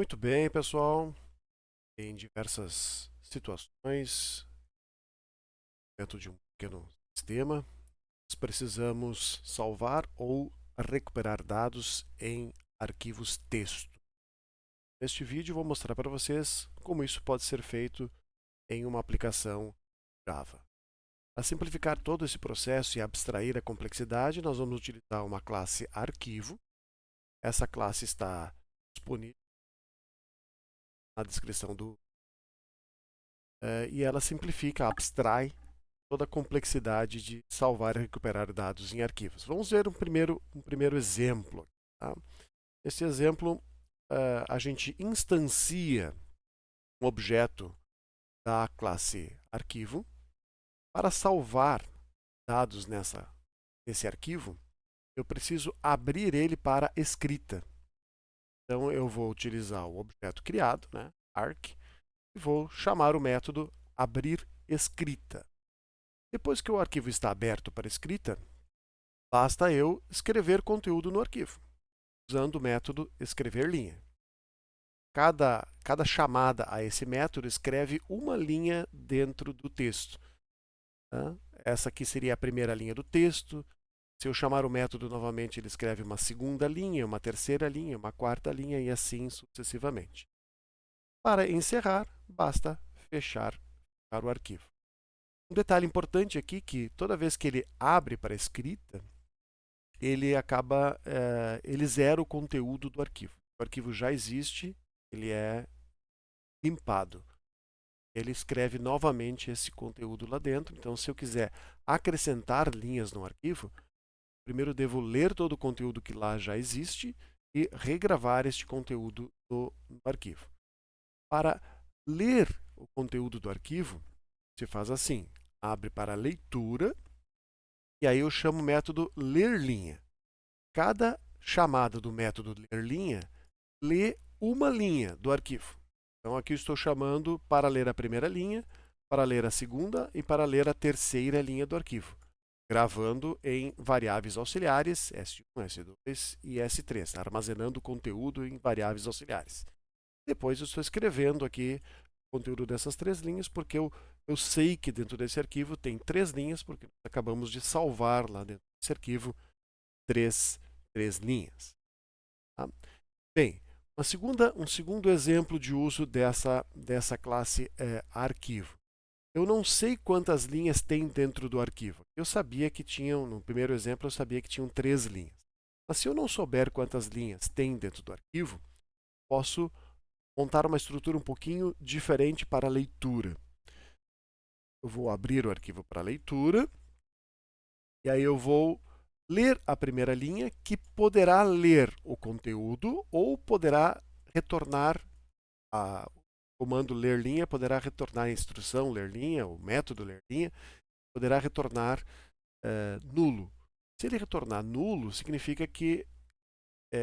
Muito bem, pessoal. Em diversas situações, dentro de um pequeno sistema, nós precisamos salvar ou recuperar dados em arquivos texto. Neste vídeo, vou mostrar para vocês como isso pode ser feito em uma aplicação Java. Para simplificar todo esse processo e abstrair a complexidade, nós vamos utilizar uma classe arquivo. Essa classe está disponível na descrição do e ela simplifica, abstrai toda a complexidade de salvar e recuperar dados em arquivos. Vamos ver um primeiro exemplo. Tá? Esse exemplo, a gente instancia um objeto da classe arquivo. Para salvar dados nesse arquivo, eu preciso abrir ele para escrita. Então, eu vou utilizar o objeto criado, né, arc, e vou chamar o método abrir escrita. Depois que o arquivo está aberto para escrita, basta eu escrever conteúdo no arquivo, usando o método escrever linha. Cada chamada a esse método escreve uma linha dentro do texto. Tá? Essa aqui seria a primeira linha do texto. Se eu chamar o método novamente, ele escreve uma segunda linha, uma terceira linha, uma quarta linha e assim sucessivamente. Para encerrar, basta fechar o arquivo. Um detalhe importante aqui é que toda vez que ele abre para escrita, ele zera o conteúdo do arquivo. O arquivo já existe, ele é limpado. Ele escreve novamente esse conteúdo lá dentro. Então, se eu quiser acrescentar linhas no arquivo, primeiro devo ler todo o conteúdo que lá já existe e regravar este conteúdo no arquivo. Para ler o conteúdo do arquivo, se faz assim: abre para leitura e aí eu chamo o método ler linha. Cada chamada do método ler linha lê uma linha do arquivo. Então aqui eu estou chamando para ler a primeira linha, para ler a segunda e para ler a terceira linha do arquivo, gravando em variáveis auxiliares S1, S2 e S3, armazenando o conteúdo em variáveis auxiliares. Depois eu estou escrevendo aqui o conteúdo dessas três linhas, porque eu sei que dentro desse arquivo tem três linhas, porque nós acabamos de salvar lá dentro desse arquivo três linhas. Tá? Bem, um segundo exemplo de uso dessa classe arquivo. Eu não sei quantas linhas tem dentro do arquivo. Eu sabia que tinham, no primeiro exemplo, eu sabia que tinham três linhas. Mas se eu não souber quantas linhas tem dentro do arquivo, posso montar uma estrutura um pouquinho diferente para a leitura. Eu vou abrir o arquivo para leitura, e aí eu vou ler a primeira linha, que poderá ler o conteúdo ou poderá retornar o comando ler linha, poderá retornar a instrução ler linha, o método ler linha, poderá retornar nulo. Se ele retornar nulo, significa que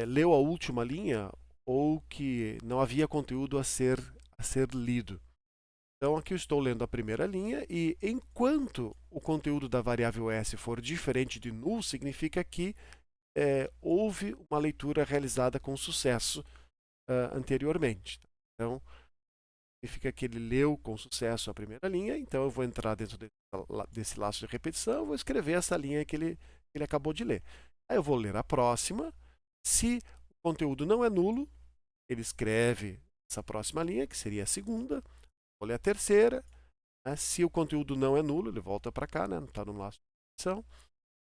leu a última linha ou que não havia conteúdo a ser lido. Então aqui eu estou lendo a primeira linha e enquanto o conteúdo da variável s for diferente de null, significa que houve uma leitura realizada com sucesso anteriormente. Então significa que ele leu com sucesso a primeira linha, então eu vou entrar dentro desse laço de repetição, vou escrever essa linha que ele acabou de ler. Aí eu vou ler a próxima. Se o conteúdo não é nulo, ele escreve essa próxima linha, que seria a segunda. Vou ler a terceira. Né? Se o conteúdo não é nulo, ele volta para cá, né? Não está no laço de repetição.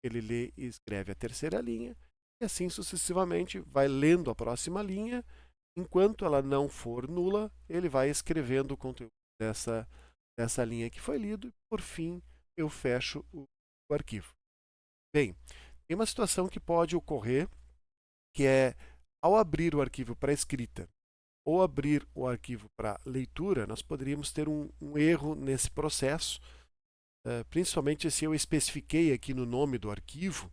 Ele lê e escreve a terceira linha. E assim sucessivamente vai lendo a próxima linha. Enquanto ela não for nula, ele vai escrevendo o conteúdo dessa linha que foi lido. E por fim, eu fecho o arquivo. Bem, tem uma situação que pode ocorrer, que é ao abrir o arquivo para escrita ou abrir o arquivo para leitura, nós poderíamos ter um erro nesse processo, principalmente se eu especifiquei aqui no nome do arquivo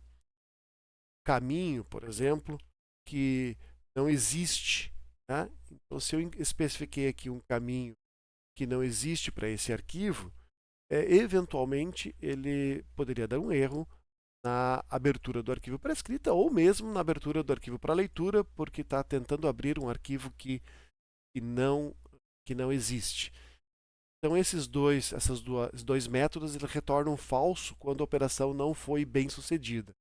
caminho, por exemplo, que não existe. Tá? Então, se eu especifiquei aqui um caminho que não existe para esse arquivo, eventualmente ele poderia dar um erro na abertura do arquivo para escrita ou mesmo na abertura do arquivo para leitura, porque está tentando abrir um arquivo que que não existe. Então esses dois métodos eles retornam falso quando a operação não foi bem sucedida.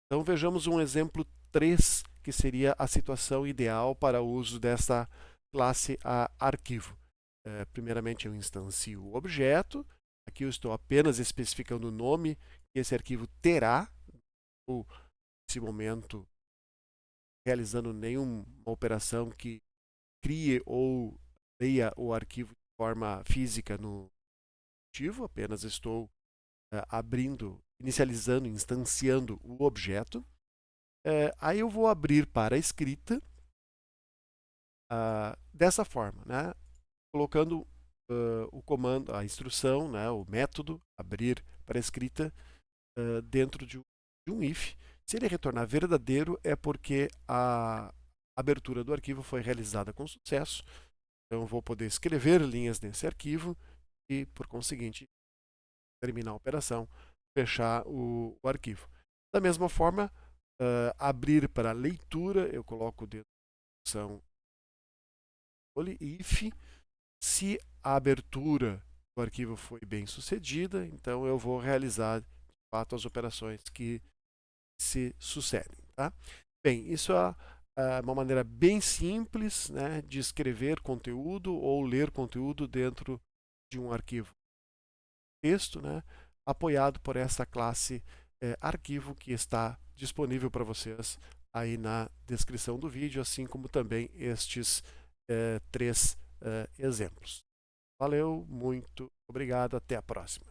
Então vejamos um exemplo 3, que seria a situação ideal para o uso dessa classe arquivo. Primeiramente eu instancio o objeto, aqui eu estou apenas especificando o nome que esse arquivo terá, ou nesse momento realizando nenhuma operação que crie ou leia o arquivo de forma física no arquivo, apenas estou abrindo, inicializando, instanciando o objeto. Aí eu vou abrir para a escrita dessa forma, né? Colocando o comando, a instrução, né? O método abrir para a escrita dentro de um if. Se ele retornar verdadeiro, é porque a abertura do arquivo foi realizada com sucesso. Então eu vou poder escrever linhas nesse arquivo e, por conseguinte, terminar a operação, fechar o arquivo. Da mesma forma, abrir para leitura, eu coloco dentro da função if. Se a abertura do arquivo foi bem sucedida, então eu vou realizar de fato as operações que se sucedem. Tá? Bem, isso é uma maneira bem simples, né, de escrever conteúdo ou ler conteúdo dentro de um arquivo texto, né, apoiado por essa classe arquivo que está disponível para vocês aí na descrição do vídeo, assim como também estes 3 exemplos. Valeu, muito obrigado, até a próxima.